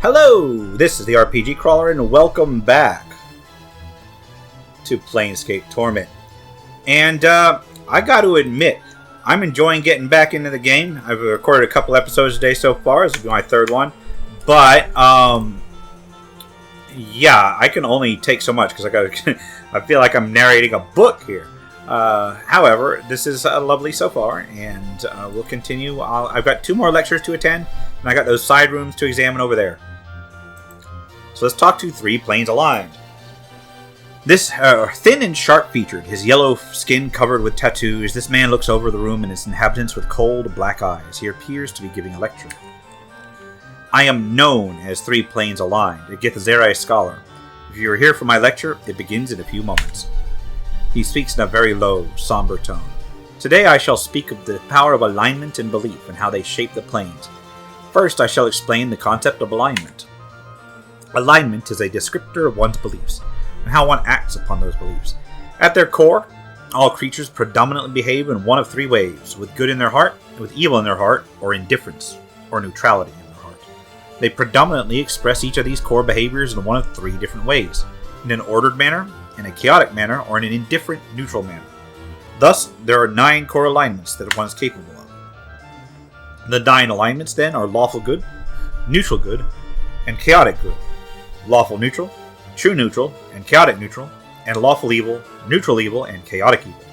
Hello, this is the RPG Crawler, and welcome back to Planescape Torment. And I got to admit, I'm enjoying getting back into the game. I've recorded a couple episodes today so far. This will be my third one. But, yeah, I can only take so much because I feel like I'm narrating a book here. However, this is lovely so far, and we'll continue. I've got 2 more lectures to attend, and I got those side rooms to examine over there. So let's talk to 3 planes aligned. This thin and sharp-featured, his yellow skin covered with tattoos, this man looks over the room and its inhabitants with cold, black eyes. He appears to be giving a lecture. I am known as 3 planes aligned, a Githzerai scholar. If you are here for my lecture, it begins in a few moments. He speaks in a very low, somber tone. Today I shall speak of the power of alignment and belief and how they shape the planes. First, I shall explain the concept of alignment. Alignment is a descriptor of one's beliefs, and how one acts upon those beliefs. At their core, all creatures predominantly behave in one of 3 ways, with good in their heart, with evil in their heart, or indifference, or neutrality in their heart. They predominantly express each of these core behaviors in one of 3 different ways, in an ordered manner, in a chaotic manner, or in an indifferent, neutral manner. Thus, there are 9 core alignments that one is capable of. The 9 alignments, then, are lawful good, neutral good, and chaotic good. Lawful neutral, true neutral, and chaotic neutral, and lawful evil, neutral evil, and chaotic evil.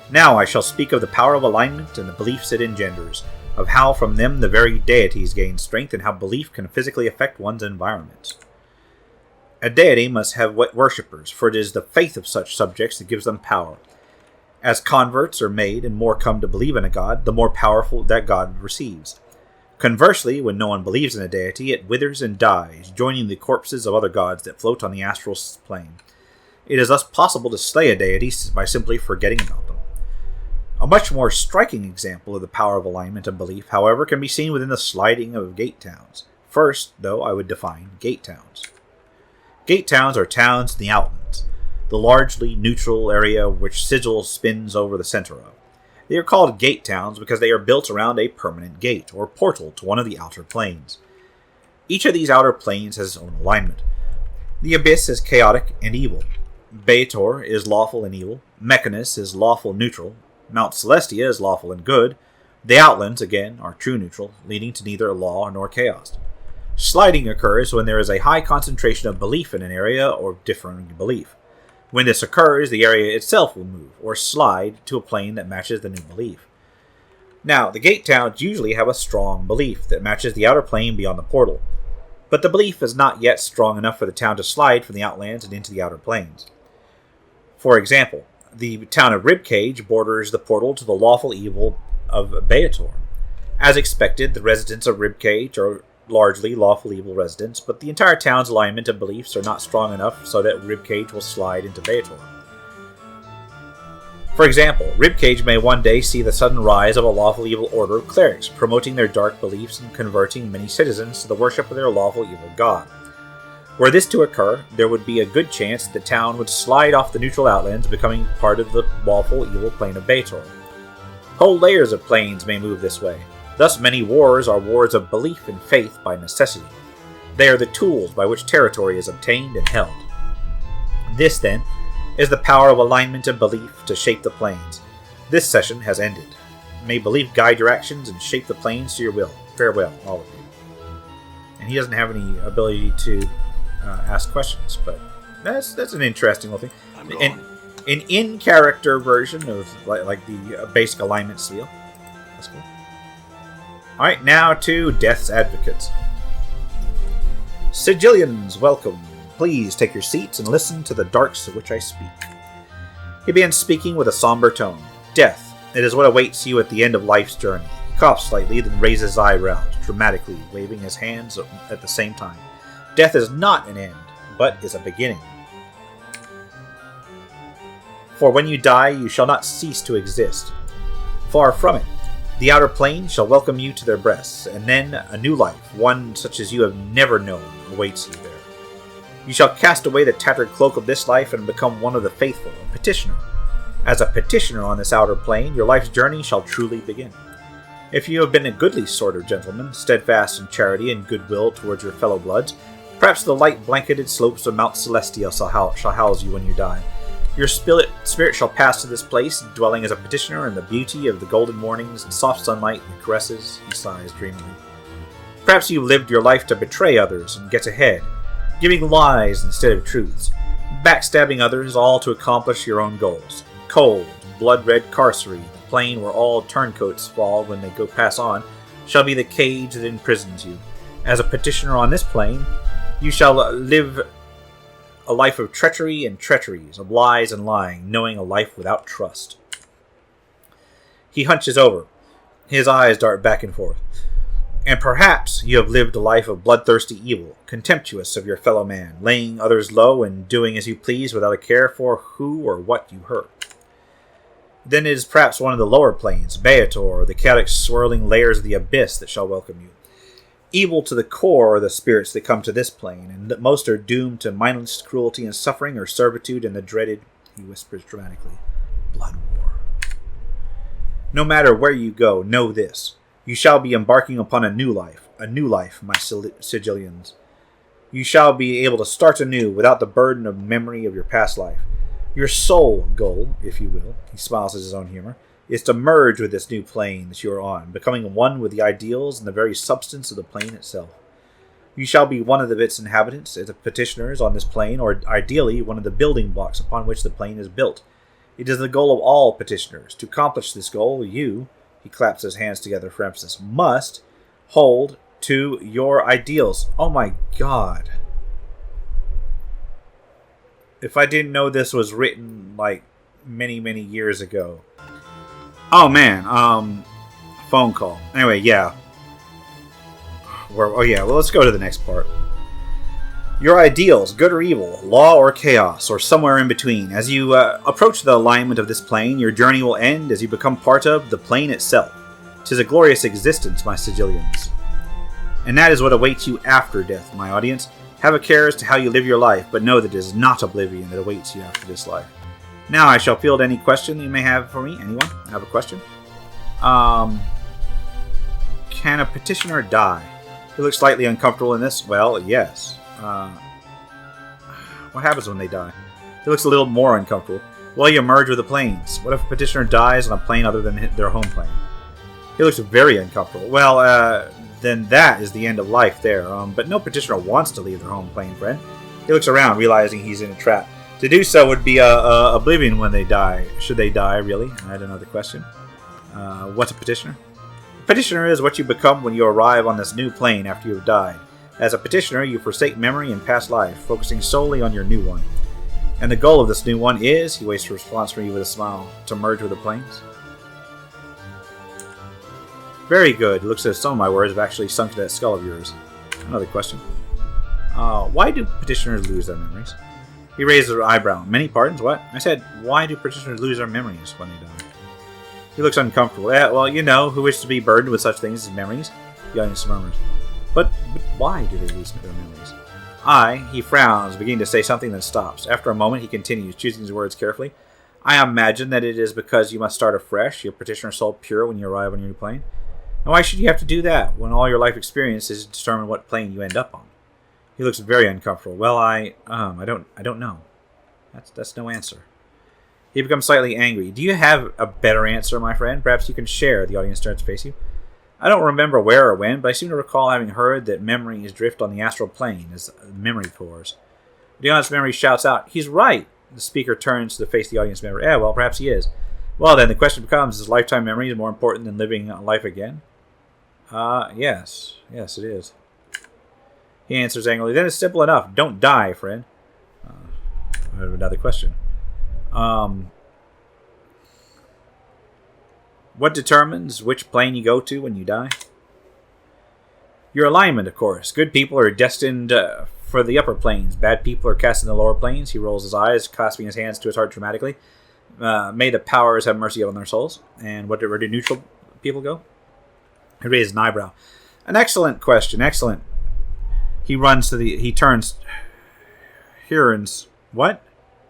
Now I shall speak of the power of alignment and the beliefs it engenders, of how from them the very deities gain strength, and how belief can physically affect one's environment. A deity must have worshippers, for it is the faith of such subjects that gives them power. As converts are made and more come to believe in a god, the more powerful that god receives. Conversely, when no one believes in a deity, it withers and dies, joining the corpses of other gods that float on the astral plane. It is thus possible to slay a deity by simply forgetting about them. A much more striking example of the power of alignment and belief, however, can be seen within the sliding of gate towns. First, though, I would define gate towns. Gate towns are towns in the outlands, the largely neutral area which Sigil spins over the center of. They are called gate towns because they are built around a permanent gate, or portal, to one of the outer planes. Each of these outer planes has its own alignment. The Abyss is chaotic and evil. Baator is lawful and evil. Mechanus is lawful neutral. Mount Celestia is lawful and good. The Outlands, again, are true neutral, leading to neither law nor chaos. Sliding occurs when there is a high concentration of belief in an area or differing belief. When this occurs, the area itself will move, or slide, to a plane that matches the new belief. Now, the gate towns usually have a strong belief that matches the outer plane beyond the portal, but the belief is not yet strong enough for the town to slide from the outlands and into the outer planes. For example, the town of Ribcage borders the portal to the lawful evil of Baator. As expected, the residents of Ribcage are largely lawful evil residents, but the entire town's alignment and beliefs are not strong enough so that Ribcage will slide into Baator. For example, Ribcage may one day see the sudden rise of a lawful evil order of clerics, promoting their dark beliefs and converting many citizens to the worship of their lawful evil god. Were this to occur, there would be a good chance the town would slide off the neutral outlands, becoming part of the lawful evil plane of Baator. Whole layers of planes may move this way. Thus, many wars are wars of belief and faith by necessity. They are the tools by which territory is obtained and held. This, then, is the power of alignment and belief to shape the planes. This session has ended. May belief guide your actions and shape the planes to your will. Farewell, all of you. And he doesn't have any ability to ask questions, but that's an interesting little thing. An in-character version of like the basic alignment seal. That's cool. Alright, now to Death's Advocates. Sigillians, welcome. Please take your seats and listen to the darks of which I speak. He began speaking with a somber tone. Death, it is what awaits you at the end of life's journey. He coughs slightly, then raises his eyebrows, dramatically waving his hands at the same time. Death is not an end, but is a beginning. For when you die, you shall not cease to exist. Far from it. The outer plane shall welcome you to their breasts, and then a new life, one such as you have never known, awaits you there. You shall cast away the tattered cloak of this life and become one of the faithful, a petitioner. As a petitioner on this outer plane, your life's journey shall truly begin. If you have been a goodly sort of gentleman, steadfast in charity and goodwill towards your fellow bloods, perhaps the light-blanketed slopes of Mount Celestial shall house you when you die. Your spirit shall pass to this place, dwelling as a petitioner in the beauty of the golden mornings and soft sunlight and caresses. He sighs dreamily. Perhaps you lived your life to betray others and get ahead, giving lies instead of truths, backstabbing others, all to accomplish your own goals. Cold, blood-red carcery, the plane where all turncoats fall when they go pass on, shall be the cage that imprisons you. As a petitioner on this plane, you shall live a life of treachery and treacheries, of lies and lying, knowing a life without trust. He hunches over. His eyes dart back and forth. And perhaps you have lived a life of bloodthirsty evil, contemptuous of your fellow man, laying others low and doing as you please without a care for who or what you hurt. Then it is perhaps one of the lower planes, Beator, or the chaotic swirling layers of the abyss that shall welcome you. Evil to the core are the spirits that come to this plane, and that most are doomed to mindless cruelty and suffering or servitude in the dreaded, he whispers dramatically, blood war. No matter where you go, know this. You shall be embarking upon a new life, my Sigillians. You shall be able to start anew without the burden of memory of your past life. Your sole goal, if you will, he smiles at his own humor, is to merge with this new plane that you are on, becoming one with the ideals and the very substance of the plane itself. You shall be one of its inhabitants, the petitioners on this plane, or ideally one of the building blocks upon which the plane is built. It is the goal of all petitioners. To accomplish this goal, you, he claps his hands together for emphasis, must hold to your ideals. Oh my god. If I didn't know this was written like many, many years ago. Oh man, phone call. Anyway, yeah. Well, let's go to the next part. Your ideals, good or evil, law or chaos, or somewhere in between. As you approach the alignment of this plane, your journey will end as you become part of the plane itself. 'Tis a glorious existence, my Sigillians. And that is what awaits you after death, my audience. Have a care as to how you live your life, but know that it is not oblivion that awaits you after this life. Now I shall field any question you may have for me. Anyone have a question? Can a petitioner die? You look slightly uncomfortable in this. Well, yes. What happens when they die? He looks a little more uncomfortable. Well, you merge with the planes. What if a petitioner dies on a plane other than their home plane? He looks very uncomfortable. Well, then that is the end of life there. But no petitioner wants to leave their home plane, friend. He looks around, realizing he's in a trap. To do so would be oblivion when they die. Should they die, really? I had another question. What's a petitioner? A petitioner is what you become when you arrive on this new plane after you have died. As a petitioner, you forsake memory and past life, focusing solely on your new one. And the goal of this new one is, he waits for a response from you with a smile, to merge with the planes. Very good. It looks as if some of my words have actually sunk to that skull of yours. Another question. Why do petitioners lose their memories? He raises her eyebrow. Many pardons? What? I said, why do petitioners lose their memories when they die? He looks uncomfortable. Well, you know, who wishes to be burdened with such things as memories? The audience murmurs. But why do they lose their memories? He frowns, beginning to say something, then stops. After a moment, he continues, choosing his words carefully. I imagine that it is because you must start afresh, your petitioner soul pure when you arrive on your new plane. And why should you have to do that, when all your life experience is to determine what plane you end up on? He looks very uncomfortable. Well, I don't know. That's no answer. He becomes slightly angry. Do you have a better answer, my friend? Perhaps you can share. The audience starts to face you. I don't remember where or when, but I seem to recall having heard that memories drift on the astral plane as memory pours. The honest memory shouts out, he's right! The speaker turns to face the audience member. Well, perhaps he is. Well, then, the question becomes, is lifetime memory more important than living life again? Yes. Yes, it is. He answers angrily, then it's simple enough. Don't die, friend. I have another question. What determines which plane you go to when you die? Your alignment, of course. Good people are destined for the upper planes. Bad people are cast in the lower planes. He rolls his eyes, clasping his hands to his heart dramatically. May the powers have mercy on their souls. And where do neutral people go? He raises an eyebrow. An excellent question. Excellent. He turns. Hearns. What?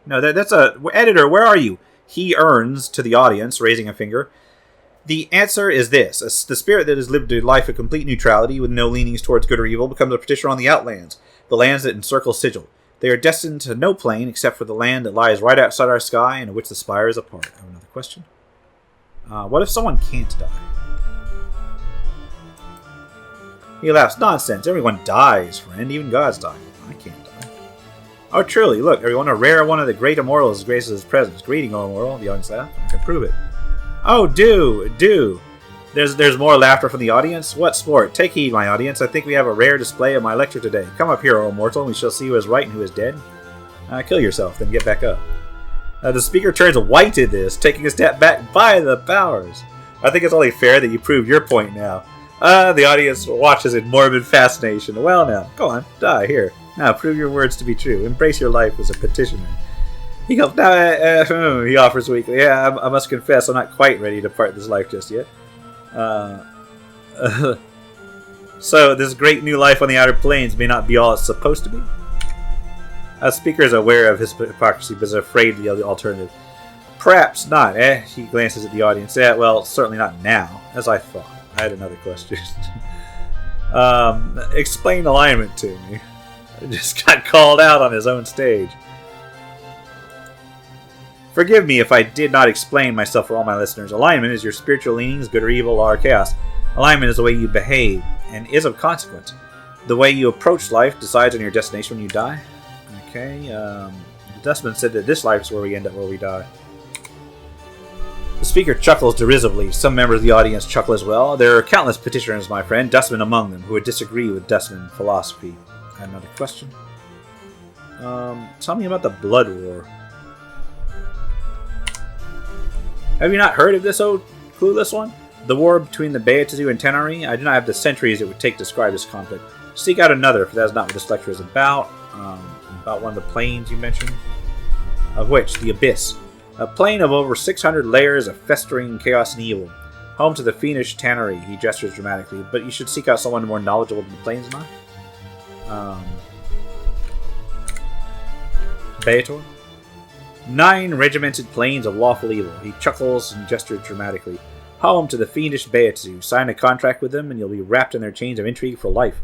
No, that's a... Editor, where are you? He earns to the audience, raising a finger. The answer is this. The spirit that has lived a life of complete neutrality with no leanings towards good or evil becomes a petitioner on the Outlands, the lands that encircle Sigil. They are destined to no plane except for the land that lies right outside our sky and of which the spire is a part. I have another question. What if someone can't die? He laughs. Nonsense. Everyone dies, friend. Even gods die. I can't die. Oh, truly. Look, everyone. A rare one of the great immortals graces his presence. Greeting, O immortal. The audience laughs. I can prove it. Oh, do. There's more laughter from the audience. What sport? Take heed, my audience. I think we have a rare display of my lecture today. Come up here, O mortal, and we shall see who is right and who is dead. Kill yourself, then get back up. The speaker turns white at this, taking a step back. By the powers. I think it's only fair that you prove your point now. The audience watches in morbid fascination. Well now, go on, die, here. Now, prove your words to be true. Embrace your life as a petitioner. He goes, he offers weakly. Yeah, I must confess, I'm not quite ready to part this life just yet. So, this great new life on the outer planes may not be all it's supposed to be? A speaker is aware of his hypocrisy, but is afraid of the alternative. Perhaps not, He glances at the audience. Yeah, well, certainly not now, as I thought. I had another question. Explain alignment to me. I just got called out on his own stage. Forgive me if I did not explain myself for all my listeners. Alignment is your spiritual leanings, good or evil, law or chaos. Alignment is the way you behave, and is of consequence. The way you approach life decides on your destination when you die. Okay, Dustman said that this life is where we end up, where we die. The speaker chuckles derisively. Some members of the audience chuckle as well. There are countless petitioners, my friend, Dustman among them, who would disagree with Dustman philosophy. I have another question. Tell me about the Blood War. Have you not heard of this old clueless one? The war between the Beatizu and Tenari? I do not have the centuries it would take to describe this conflict. Seek out another, for that is not what this lecture is about. About one of the planes you mentioned. Of which? The Abyss. A plane of over 600 layers of festering chaos and evil. Home to the fiendish Tannery, he gestures dramatically, but you should seek out someone more knowledgeable than the planes, not? Beator? 9 regimented planes of lawful evil. He chuckles and gestures dramatically. Home to the fiendish Beatsu. Sign a contract with them, and you'll be wrapped in their chains of intrigue for life.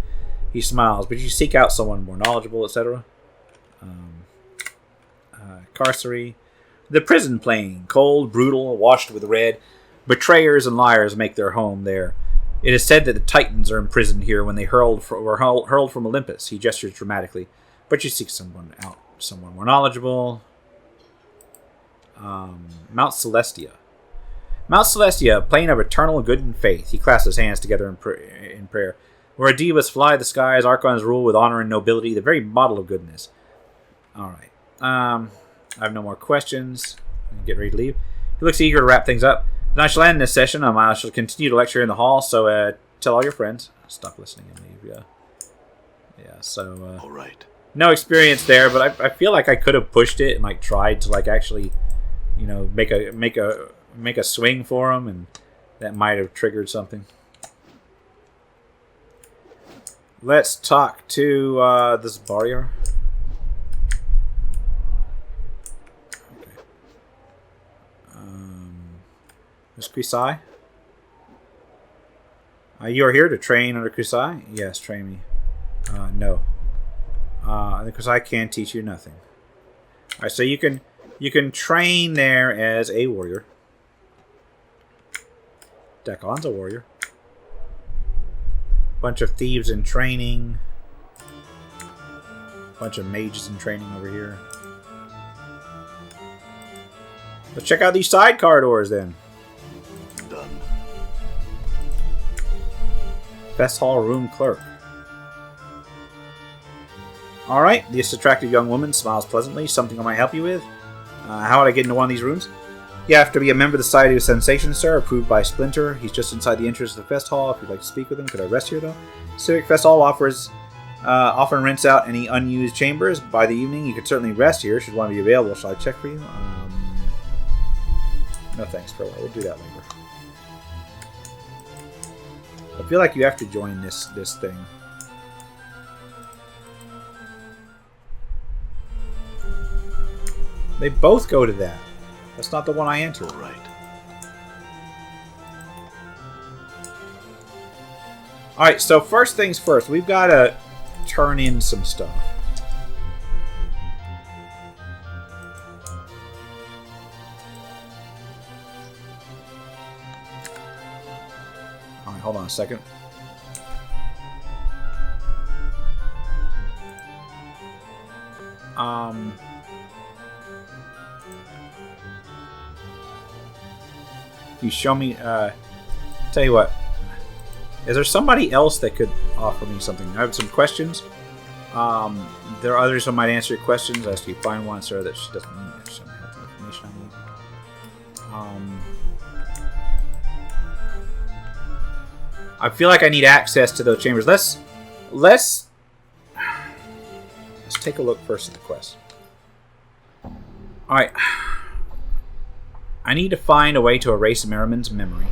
He smiles, but you seek out someone more knowledgeable, etc. Carcery. The prison plane. Cold, brutal, washed with red. Betrayers and liars make their home there. It is said that the Titans are imprisoned here when they were hurled from Olympus. He gestures dramatically. But you seek someone more knowledgeable. Mount Celestia. Mount Celestia, a plane of eternal good and faith. He clasps his hands together in prayer. Where divas fly the skies, archons rule with honor and nobility, the very model of goodness. Alright. I have no more questions. Get ready to leave. He looks eager to wrap things up. Then I shall end this session. I shall continue to lecture in the hall, so tell all your friends. Stop listening and leave, yeah. So, alright. No experience there, but I feel like I could have pushed it and like tried to like actually, make a swing for him, and that might have triggered something. Let's talk to this Barrier. Okay. Miss Kusai? You are here to train under Kusai? Yes, train me. No. Because I can teach you nothing. Alright, so you can train there as a warrior. Decon's a warrior. Bunch of thieves in training. Bunch of mages in training over here. Let's check out these side corridors then. Done. Fest Hall Room Clerk. Alright, this attractive young woman smiles pleasantly. Something I might help you with? How would I get into one of these rooms? You have to be a member of the Society of Sensation, sir, approved by Splinter. He's just inside the entrance of the Fest Hall. If you'd like to speak with him, could I rest here, though? Civic Fest Hall offers often rents out any unused chambers. By the evening, you could certainly rest here, should one be available. Shall I check for you? No thanks, for we'll do that later. I feel like you have to join this thing. They both go to that. That's not the one I entered. All right. Alright, so first things first. We've got to turn in some stuff. Alright, hold on a second. You show me, tell you what, is there somebody else that could offer me something? I have some questions. There are others who might answer your questions. I ask you find one, sir, that she doesn't need some information I need. I feel like I need access to those chambers. Let's take a look first at the quest. Alright. I need to find a way to erase Merriman's memory.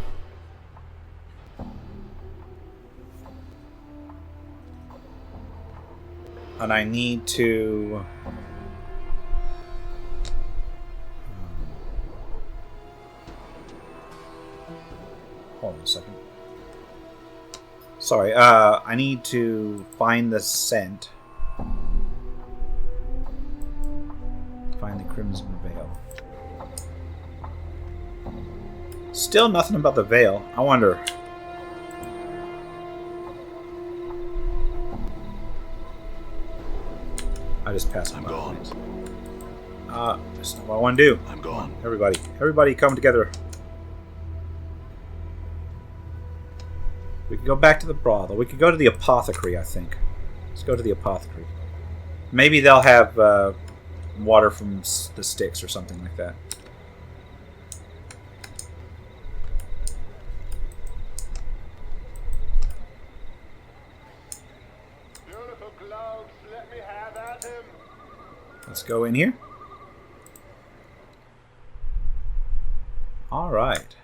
And I need to... hold on a second. Sorry, I need to find the scent. Find the Crimson Veil. Still nothing about the veil. I wonder. I just passed my points. That's not what I want to do. I'm gone. Everybody come together. We can go back to the brothel. We could go to the apothecary, I think. Let's go to the apothecary. Maybe they'll have water from the sticks or something like that. Beautiful clouds, let me have at him. Let's go in here. All right.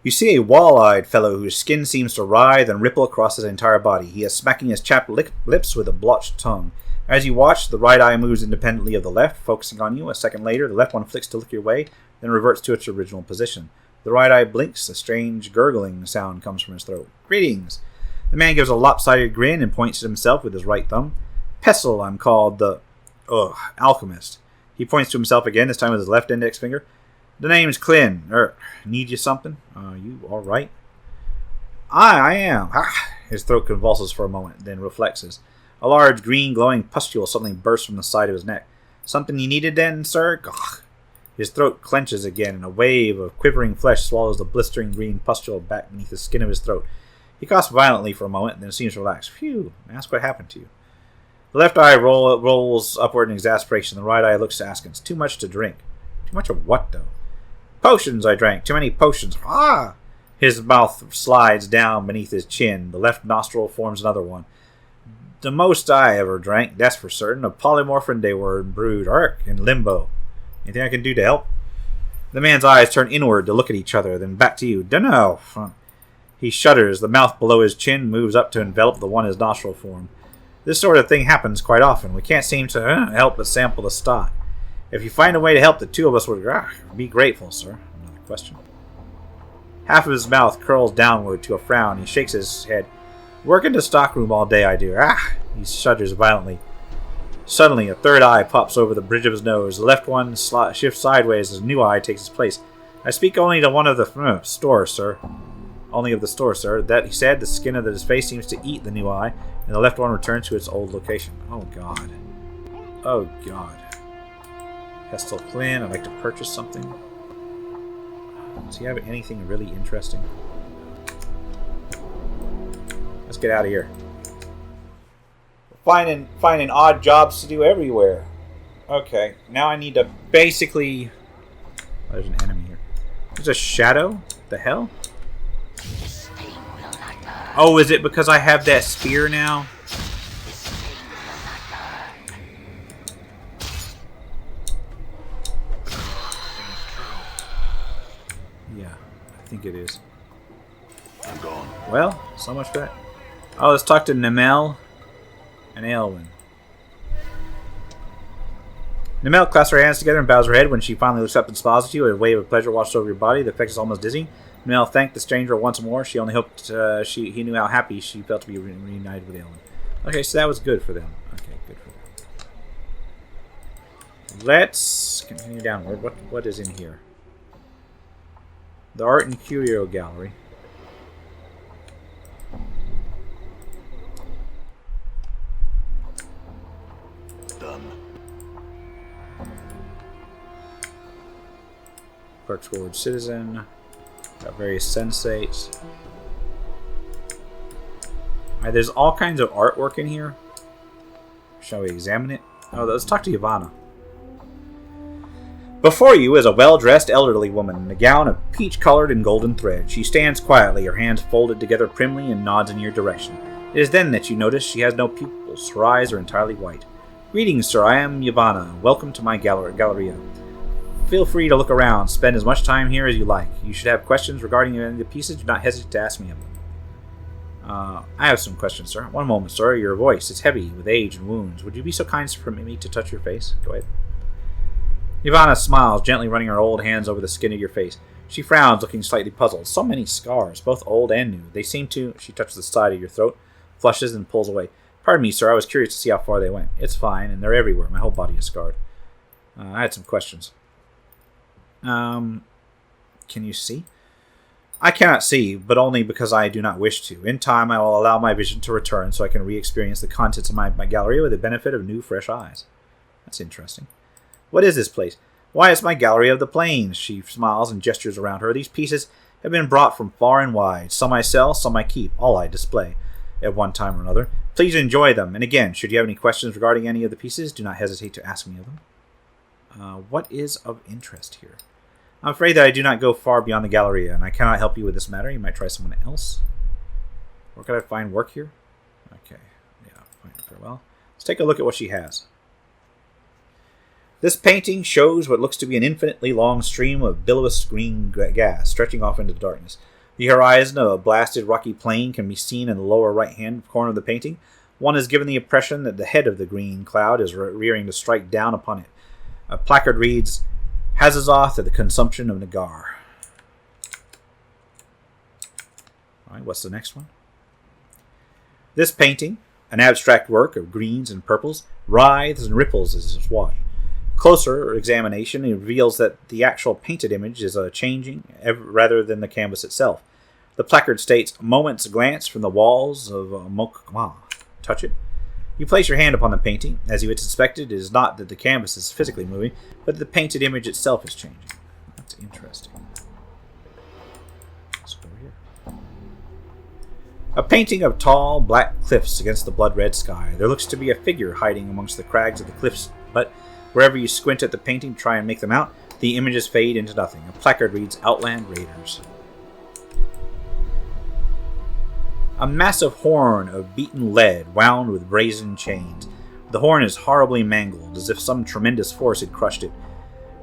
You see a wall-eyed fellow whose skin seems to writhe and ripple across his entire body. He is smacking his chapped lips with a blotched tongue. As you watch, the right eye moves independently of the left, focusing on you. A second later, the left one flicks to look your way, then reverts to its original position. The right eye blinks. A strange gurgling sound comes from his throat. Greetings. The man gives a lopsided grin and points at himself with his right thumb. Pestle, I'm called the... alchemist. He points to himself again, this time with his left index finger. The name's Clin. Need you something? You all right? I am. His throat convulses for a moment, then reflexes. A large, green, glowing pustule suddenly bursts from the side of his neck. Something you needed then, sir? Gah. His throat clenches again, and a wave of quivering flesh swallows the blistering green pustule back beneath the skin of his throat. He coughs violently for a moment, then seems to relax. Phew, ask what happened to you. The left eye rolls upward in exasperation. The right eye looks to Askins. Too much to drink. Too much of what, though? Potions I drank. Too many potions. Ah! His mouth slides down beneath his chin. The left nostril forms another one. The most I ever drank, that's for certain. A polymorphin they were brewed. In limbo. Anything I can do to help? The man's eyes turn inward to look at each other, then back to you. Dunno. He shudders. The mouth below his chin moves up to envelop the one his nostril formed. This sort of thing happens quite often. We can't seem to help but sample the stock. If you find a way to help, the two of us would be grateful, sir. Another question. Half of his mouth curls downward to a frown. He shakes his head. Work in the stockroom all day, I do. He shudders violently. Suddenly, a third eye pops over the bridge of his nose. The left one shifts sideways as a new eye takes its place. I speak only to one of the stores, sir. Only of the store, sir. That, he said, the skin of his face seems to eat the new eye, and the left one returns to its old location. Oh, God. Oh, God. Pestle Clin, I'd like to purchase something. Does he have anything really interesting? Let's get out of here. Finding odd jobs to do everywhere. Okay, now I need to basically... Oh, there's an enemy here. There's a shadow? What the hell? Oh, is it because I have that spear now? Yeah, I think it is. I'm gone. Well, so much for that. Oh, let's talk to Namel and Aelwyn. Namel clasps her hands together and bows her head when she finally looks up and smiles at you. A wave of pleasure washes over your body. The effect is almost dizzying. Namel thanked the stranger once more. She only hoped he knew how happy she felt to be reunited with Ellen. Okay, so that was good for them. Okay, good for them. Let's continue downward. What is in here? The Art and Curio Gallery. Done. Clerk's Ward Citizen. Got various sensates. Alright, there's all kinds of artwork in here. Shall we examine it? Oh, let's talk to Ivana. Before you is a well-dressed elderly woman in a gown of peach-colored and golden thread. She stands quietly, her hands folded together primly, and nods in your direction. It is then that you notice she has no pupils. Her eyes are entirely white. Greetings, sir. I am Ivana. Welcome to my galleria. Feel free to look around. Spend as much time here as you like. You should have questions regarding any of the pieces. Do not hesitate to ask me of them. I have some questions, sir. One moment, sir. Your voice is heavy with age and wounds. Would you be so kind as to permit me to touch your face? Go ahead. Ivana smiles, gently running her old hands over the skin of your face. She frowns, looking slightly puzzled. So many scars, both old and new. They seem to... She touches the side of your throat, flushes, and pulls away. Pardon me, sir. I was curious to see how far they went. It's fine, and they're everywhere. My whole body is scarred. I had some questions. Can you see? I cannot see, but only because I do not wish to. In time, I will allow my vision to return so I can re-experience the contents of my gallery with the benefit of new, fresh eyes. That's interesting. What is this place? Why, it's my gallery of the plains. She smiles and gestures around her. These pieces have been brought from far and wide. Some I sell, some I keep. All I display at one time or another. Please enjoy them. And again, should you have any questions regarding any of the pieces, do not hesitate to ask me of them. What is of interest here? I'm afraid that I do not go far beyond the Galleria, and I cannot help you with this matter. You might try someone else. Where can I find work here? Okay, yeah, fine, very well. Let's take a look at what she has. This painting shows what looks to be an infinitely long stream of billowy green gas stretching off into the darkness. The horizon of a blasted rocky plain can be seen in the lower right-hand corner of the painting. One is given the impression that the head of the green cloud is rearing to strike down upon it. A placard reads, Hazazoth at the consumption of Nagar. Alright, what's the next one? This painting, an abstract work of greens and purples, writhes and ripples as it's watched. Closer examination reveals that the actual painted image is changing rather than the canvas itself. The placard states, Moment's glance from the walls of Mokma. Touch it. You place your hand upon the painting. As you had suspected, it is not that the canvas is physically moving, but that the painted image itself is changing. That's interesting. Let's go over here. A painting of tall, black cliffs against the blood-red sky. There looks to be a figure hiding amongst the crags of the cliffs, but wherever you squint at the painting to try and make them out, the images fade into nothing. A placard reads, Outland Raiders. A massive horn of beaten lead wound with brazen chains. The horn is horribly mangled, as if some tremendous force had crushed it.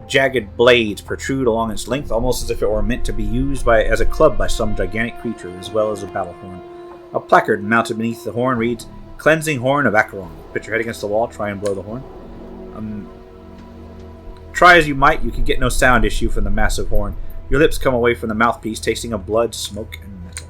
Jagged blades protrude along its length, almost as if it were meant to be used as a club by some gigantic creature, as well as a battle horn. A placard mounted beneath the horn reads, Cleansing Horn of Acheron. Put your head against the wall, try and blow the horn. Try as you might, you can get no sound issue from the massive horn. Your lips come away from the mouthpiece, tasting of blood, smoke, and metal.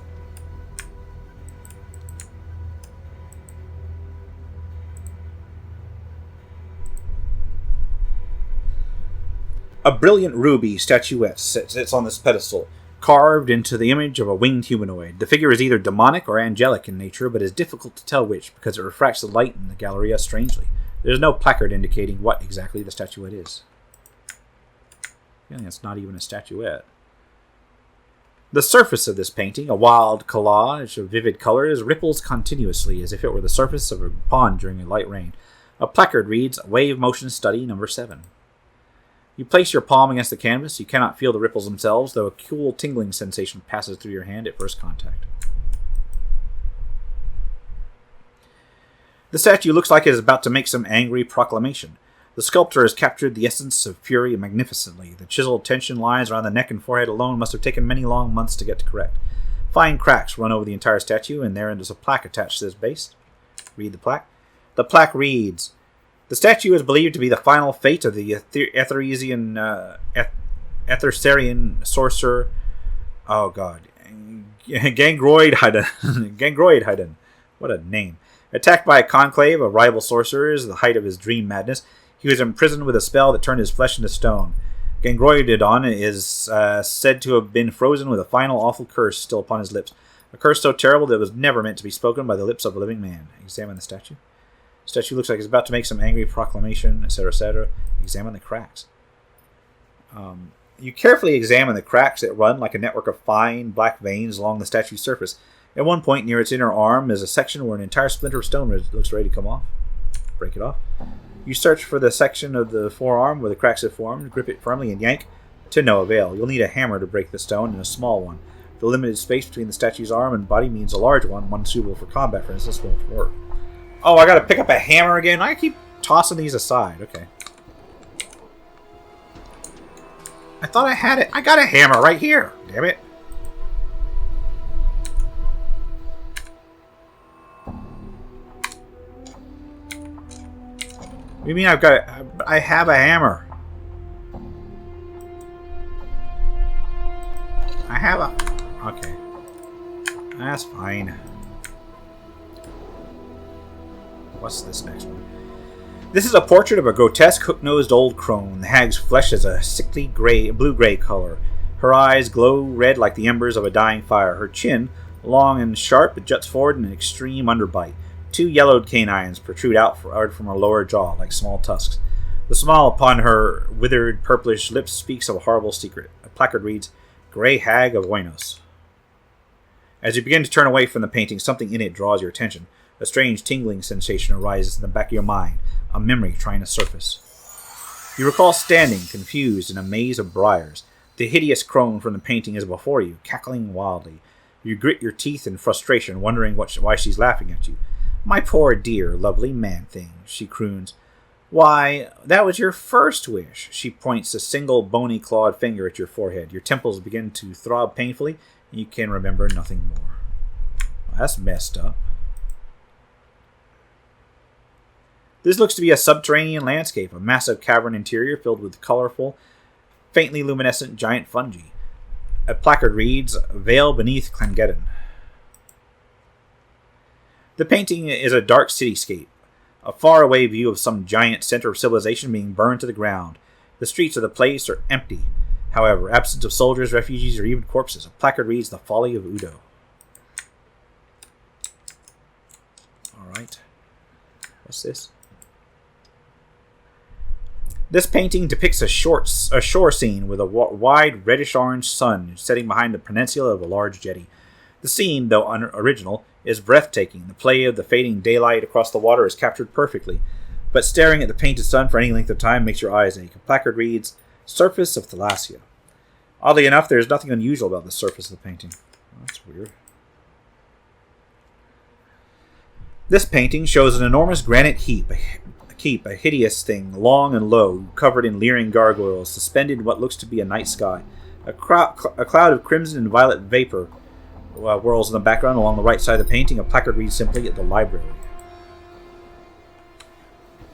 A brilliant ruby statuette sits on this pedestal, carved into the image of a winged humanoid. The figure is either demonic or angelic in nature, but is difficult to tell which, because it refracts the light in the Galleria strangely. There is no placard indicating what exactly the statuette is. It's not even a statuette. The surface of this painting, a wild collage of vivid colors, ripples continuously as if it were the surface of a pond during a light rain. A placard reads, Wave Motion Study Number 7. You place your palm against the canvas. You cannot feel the ripples themselves, though a cool tingling sensation passes through your hand at first contact. The statue looks like it is about to make some angry proclamation. The sculptor has captured the essence of fury magnificently. The chiseled tension lines around the neck and forehead alone must have taken many long months to get to correct. Fine cracks run over the entire statue, and therein is a plaque attached to this base. Read the plaque. The plaque reads, The statue is believed to be the final fate of the Ethersarian sorcerer. Oh god. Gangroid. What a name. Attacked by a conclave of rival sorcerers, the height of his dream madness, he was imprisoned with a spell that turned his flesh into stone. Gangroidon is said to have been frozen with a final awful curse still upon his lips. A curse so terrible that it was never meant to be spoken by the lips of a living man. Examine the statue. The statue looks like it's about to make some angry proclamation, etc., etc. Examine the cracks. You carefully examine the cracks that run like a network of fine black veins along the statue's surface. At one point near its inner arm is a section where an entire splinter of stone looks ready to come off. Break it off. You search for the section of the forearm where the cracks have formed, grip it firmly, and yank. To no avail. You'll need a hammer to break the stone, and a small one. The limited space between the statue's arm and body means a large one suitable for combat, for instance, won't work. Oh, I gotta pick up a hammer again? I keep tossing these aside. Okay. I thought I had it. I got a hammer right here. Damn it. What do you mean I have a hammer? I have a... Okay. That's fine. What's this next one? This is a portrait of a grotesque, hook-nosed old crone. The hag's flesh is a sickly blue-gray color. Her eyes glow red like the embers of a dying fire. Her chin, long and sharp, juts forward in an extreme underbite. 2 yellowed canines protrude out from her lower jaw like small tusks. The smile upon her withered, purplish lips speaks of a horrible secret. A placard reads, Grey Hag of Oinos. As you begin to turn away from the painting, something in it draws your attention. A strange tingling sensation arises in the back of your mind, a memory trying to surface. You recall standing, confused, in a maze of briars. The hideous crone from the painting is before you, cackling wildly. You grit your teeth in frustration, wondering why she's laughing at you. My poor dear, lovely man-thing, she croons. Why, that was your first wish. She points a single bony clawed finger at your forehead. Your temples begin to throb painfully, and you can remember nothing more. Well, that's messed up. This looks to be a subterranean landscape, a massive cavern interior filled with colorful, faintly luminescent giant fungi. A placard reads, Veil beneath Clangeddon. The painting is a dark cityscape, a faraway view of some giant center of civilization being burned to the ground. The streets of the place are empty. However, absent of soldiers, refugees, or even corpses. A placard reads, The Folly of Udo. Alright. What's this? This painting depicts a shore scene with a wide reddish-orange sun setting behind the peninsula of a large jetty. The scene, though unoriginal, is breathtaking. The play of the fading daylight across the water is captured perfectly, but staring at the painted sun for any length of time makes your eyes ache. A placard reads, Surface of Thalassia. Oddly enough, there is nothing unusual about the surface of the painting. That's weird. This painting shows an enormous granite heap, a hideous thing, long and low, covered in leering gargoyles, suspended in what looks to be a night sky. A cloud of crimson and violet vapor whirls in the background. Along the right side of the painting, a placard reads simply, At the Library.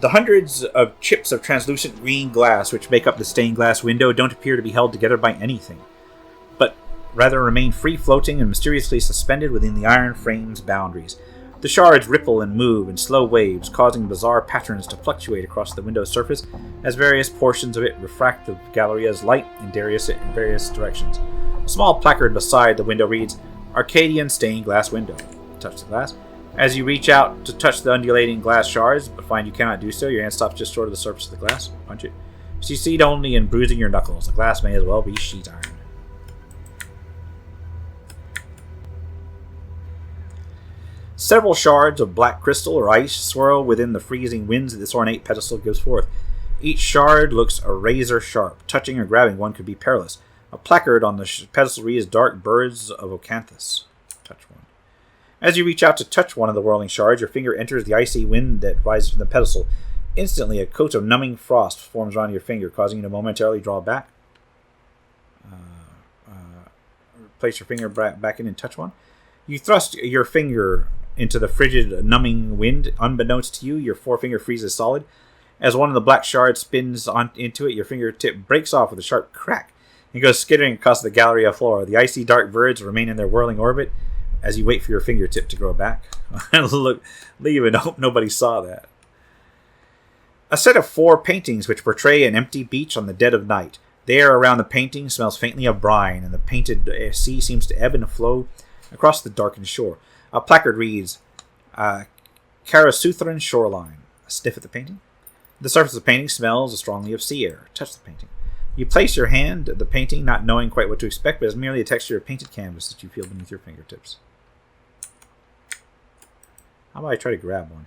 The hundreds of chips of translucent green glass which make up the stained glass window don't appear to be held together by anything, but rather remain free-floating and mysteriously suspended within the iron frame's boundaries. The shards ripple and move in slow waves, causing bizarre patterns to fluctuate across the window's surface as various portions of it refract the Galleria's light in various directions. A small placard beside the window reads, Arcadian stained glass window. Touch the glass. As you reach out to touch the undulating glass shards, but find you cannot do so, your hand stops just short of the surface of the glass. Punch it. Succeed only in bruising your knuckles. The glass may as well be sheet iron. Several shards of black crystal or ice swirl within the freezing winds that this ornate pedestal gives forth. Each shard looks a razor sharp. Touching or grabbing one could be perilous. A placard on the pedestal reads, Dark Birds of Ocanthus. Touch one. As you reach out to touch one of the whirling shards, your finger enters the icy wind that rises from the pedestal. Instantly, a coat of numbing frost forms around your finger, causing you to momentarily draw back. Place your finger back in and touch one. You thrust your finger into the frigid, numbing wind. Unbeknownst to you, your forefinger freezes solid. As one of the black shards spins into it, your fingertip breaks off with a sharp crack and goes skittering across the Galleria floor. The icy dark birds remain in their whirling orbit as you wait for your fingertip to grow back. Leave and hope nobody saw that. A set of 4 paintings which portray an empty beach on the dead of night. The air around the painting smells faintly of brine, and the painted sea seems to ebb and flow across the darkened shore. A placard reads, Karasuthran Shoreline. A sniff at the painting. The surface of the painting smells strongly of sea air. Touch the painting. You place your hand at the painting, not knowing quite what to expect, but it's merely a texture of painted canvas that you feel beneath your fingertips. How about I try to grab one?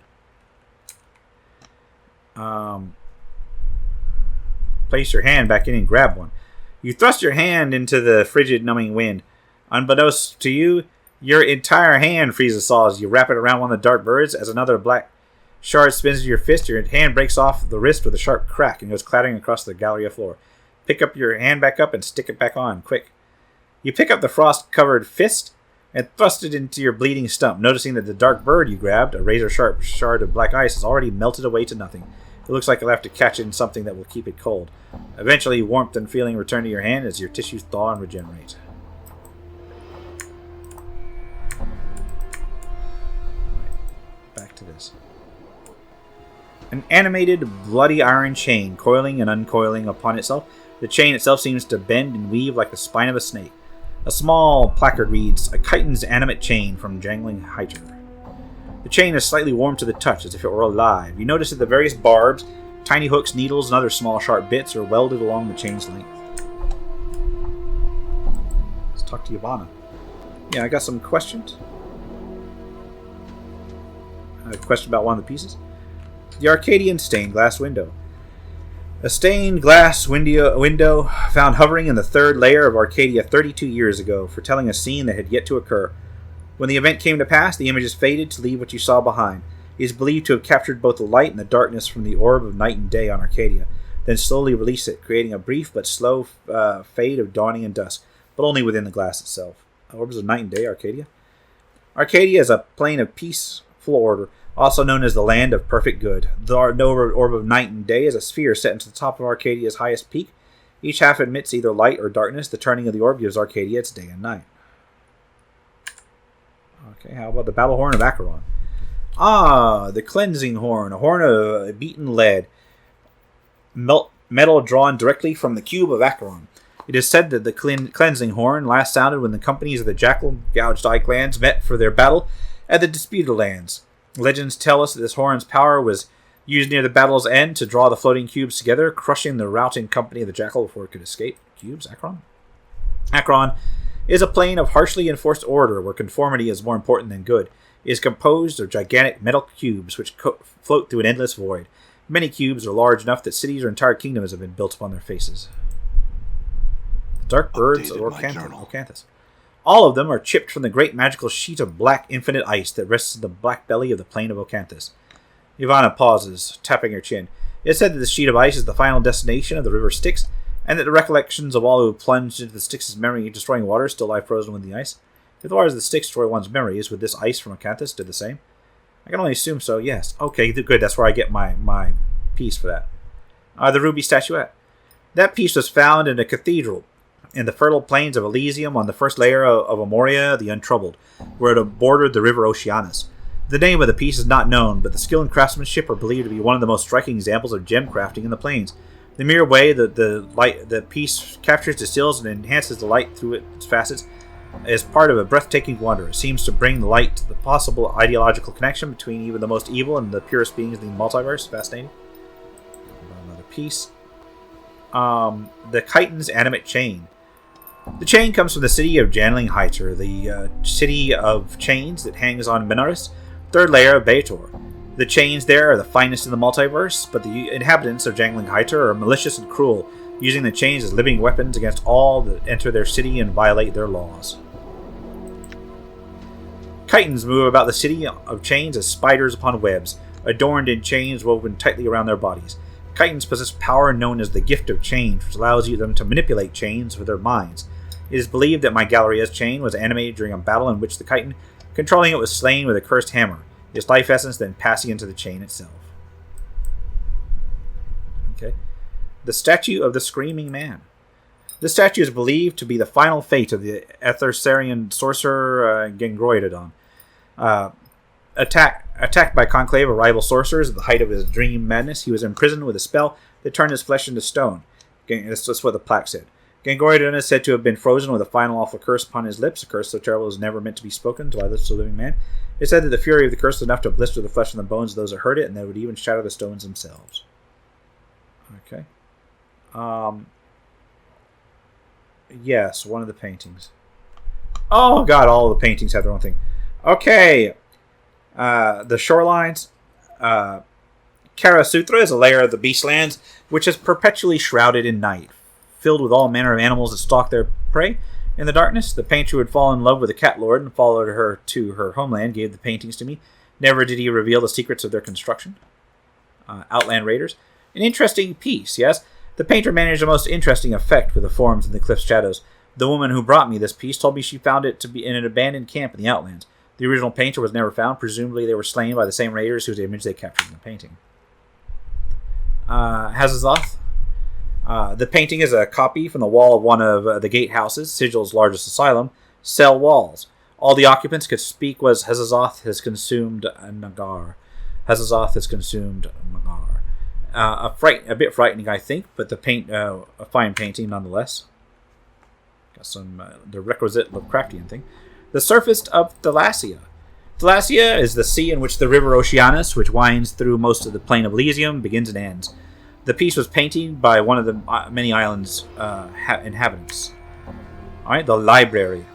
Place your hand back in and grab one. You thrust your hand into the frigid, numbing wind. Unbeknownst to you, your entire hand freezes solid as you wrap it around one of the dark birds. As another black shard spins into your fist, your hand breaks off the wrist with a sharp crack and goes clattering across the Galleria floor. Pick up your hand back up and stick it back on, quick. You pick up the frost-covered fist and thrust it into your bleeding stump, noticing that the dark bird you grabbed, a razor-sharp shard of black ice, has already melted away to nothing. It looks like you'll have to catch it in something that will keep it cold. Eventually, warmth and feeling return to your hand as your tissues thaw and regenerate. Back to this. An animated, bloody iron chain, coiling and uncoiling upon itself. The chain itself seems to bend and weave like the spine of a snake. A small placard reads, A chitin's animate chain from Jangling Hydra. The chain is slightly warm to the touch, as if it were alive. You notice that the various barbs, tiny hooks, needles, and other small sharp bits are welded along the chain's length. Let's talk to Ivana. Yeah, I got some questions. A question about one of the pieces. The Arcadian stained glass window. A stained glass window found hovering in the 3rd layer of Arcadia 32 years ago, foretelling a scene that had yet to occur. When the event came to pass, the images faded to leave what you saw behind. It is believed to have captured both the light and the darkness from the orb of night and day on Arcadia, then slowly release it, creating a brief but slow fade of dawning and dusk, but only within the glass itself. Orbs of night and day, Arcadia? Arcadia is a plane of peaceful order, also known as the land of perfect good. The orb of night and day is a sphere set into the top of Arcadia's highest peak. Each half admits either light or darkness. The turning of the orb gives Arcadia its day and night. Okay, how about the battle horn of Acheron? Ah, the cleansing horn, a horn of beaten lead, metal drawn directly from the cube of Acheron. It is said that the cleansing horn last sounded when the companies of the Jackal gouged eye clans met for their battle at the disputed lands. Legends tell us that this horn's power was used near the battle's end to draw the floating cubes together, crushing the routing company of the Jackal before it could escape. Cubes? Acheron? Acheron is a plane of harshly enforced order where conformity is more important than good. It is composed of gigantic metal cubes which float through an endless void. Many cubes are large enough that cities or entire kingdoms have been built upon their faces. The dark birds of Orcanthus. All of them are chipped from the great magical sheet of black infinite ice that rests in the black belly of the plain of Ocanthus. Ivana pauses, tapping her chin. It is said that the sheet of ice is the final destination of the river Styx, and that the recollections of all who plunged into the Styx's memory destroying water still lie frozen within the ice. If the waters of the Styx destroy one's memories, would this ice from Ocanthus do the same? I can only assume so, yes. Okay, good, that's where I get my piece for that. The ruby statuette. That piece was found in a cathedral in the fertile plains of Elysium on the first layer of Amoria the Untroubled, where it bordered the river Oceanus. The name of the piece is not known, but the skill and craftsmanship are believed to be one of the most striking examples of gem crafting in the plains. The mere way that the piece captures, distills, and enhances the light through its facets is part of a breathtaking wonder. It seems to bring the light to the possible ideological connection between even the most evil and the purest beings in the multiverse. Fascinating. Another piece. The chitin's animate chain. The chain comes from the city of Janling Hyter, the city of chains that hangs on Benares, 3rd layer of Baator. The chains there are the finest in the multiverse, but the inhabitants of Jangling Hyter are malicious and cruel, using the chains as living weapons against all that enter their city and violate their laws. Chitins move about the city of chains as spiders upon webs, adorned in chains woven tightly around their bodies. Chitins possess power known as the Gift of Change, which allows them to manipulate chains with their minds. It is believed that my Galeria's chain was animated during a battle in which the chitin, controlling it, was slain with a cursed hammer, its life essence then passing into the chain itself. the statue of the Screaming Man. This statue is believed to be the final fate of the Ethersarian sorcerer Gengroidodon. Attacked by Conclave of rival sorcerers at the height of his dream madness, he was imprisoned with a spell that turned his flesh into stone. That's what the plaque said. Gengroidodon is said to have been frozen with a final awful curse upon his lips, a curse so terrible it was never meant to be spoken to by the lips of a living man. It said that the fury of the curse was enough to blister the flesh and the bones of those who heard it, and that it would even shatter the stones themselves. Okay. Yes, one of the paintings. Oh god, all the paintings have their own thing. Okay. The shorelines. Karasutra is a layer of the Beastlands, which is perpetually shrouded in night, filled with all manner of animals that stalk their prey. In the darkness, the painter who had fallen in love with the Cat Lord and followed her to her homeland gave the paintings to me. Never did he reveal the secrets of their construction. Outland Raiders. An interesting piece, yes? The painter managed a most interesting effect with the forms in the cliff's shadows. The woman who brought me this piece told me she found it to be in an abandoned camp in the Outlands. The original painter was never found. Presumably they were slain by the same raiders whose image they captured in the painting. Hazazoth. The painting is a copy from the wall of one of the gatehouses, Sigil's largest asylum, cell walls. All the occupants could speak was Hazazoth has consumed Nagar. Hazazoth has consumed Nagar. A bit frightening, I think, but a fine painting nonetheless. Got some the requisite Lovecraftian thing. The surface of Thalassia. Thalassia is the sea in which the river Oceanus, which winds through most of the plain of Elysium, begins and ends. The piece was painted by one of the many island's inhabitants. Alright, the library.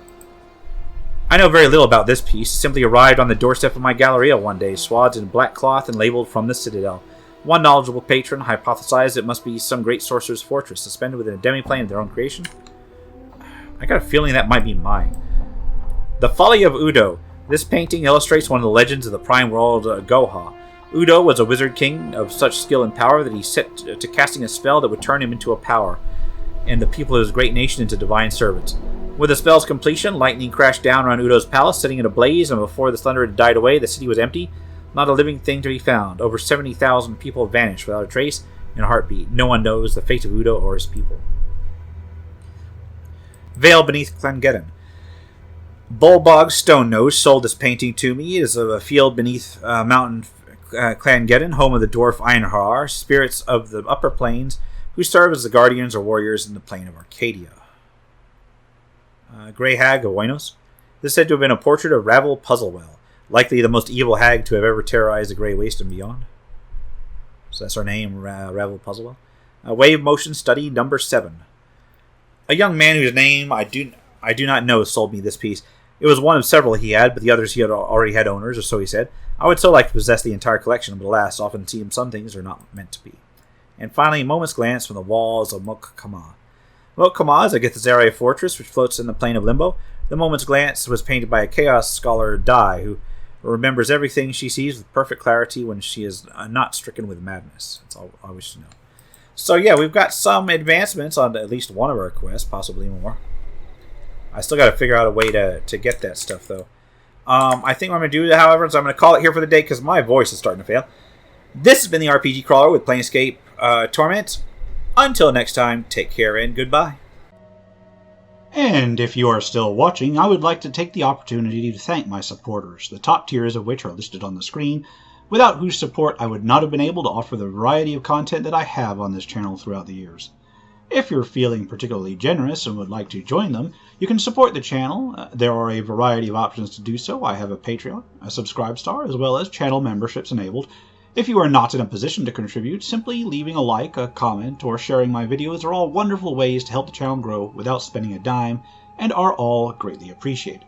I know very little about this piece. It simply arrived on the doorstep of my galleria one day, swathed in black cloth and labeled from the Citadel. One knowledgeable patron hypothesized it must be some great sorcerer's fortress, suspended within a demiplane of their own creation. I got a feeling that might be mine. The Folly of Udo. This painting illustrates one of the legends of the prime world Goha. Udo was a wizard king of such skill and power that he set to casting a spell that would turn him into a power, and the people of his great nation into divine servants. With the spell's completion, lightning crashed down around Udo's palace, setting it ablaze, and before the thunder had died away, the city was empty. Not a living thing to be found. Over 70,000 people vanished without a trace and a heartbeat. No one knows the fate of Udo or his people. Vale beneath Clangeddon. Bullbog Stonenose sold this painting to me. It is of a field beneath mountain Clangeddon, home of the dwarf Einhar, spirits of the upper plains, who serve as the guardians or warriors in the plain of Arcadia. Grey Hag of Oinos. This is said to have been a portrait of Ravel Puzzlewell, likely the most evil hag to have ever terrorized the Grey Waste and beyond. So that's her name, Ravel Puzzlewell. Wave Motion Study number 7. A young man whose name I do not know sold me this piece. It was one of several he had, but the others he had already had owners, or so he said. I would so like to possess the entire collection, but alas, often seem some things are not meant to be. And finally, a moment's glance from the walls of Mok-Kama. Mok-Kama is a Githzerai fortress which floats in the plain of Limbo. The moment's glance was painted by a chaos scholar, Dai, who remembers everything she sees with perfect clarity when she is not stricken with madness. That's all I wish to know. So yeah, we've got some advancements on at least one of our quests, possibly more. I still got to figure out a way to get that stuff, though. I think what I'm going to do, however, is I'm going to call it here for the day because my voice is starting to fail. This has been the RPG Crawler with Planescape Torment. Until next time, take care and goodbye. And if you are still watching, I would like to take the opportunity to thank my supporters, the top tiers of which are listed on the screen, without whose support I would not have been able to offer the variety of content that I have on this channel throughout the years. If you're feeling particularly generous and would like to join them, you can support the channel. There are a variety of options to do so. I have a Patreon, a Subscribestar, as well as channel memberships enabled. If you are not in a position to contribute, simply leaving a like, a comment, or sharing my videos are all wonderful ways to help the channel grow without spending a dime, and are all greatly appreciated.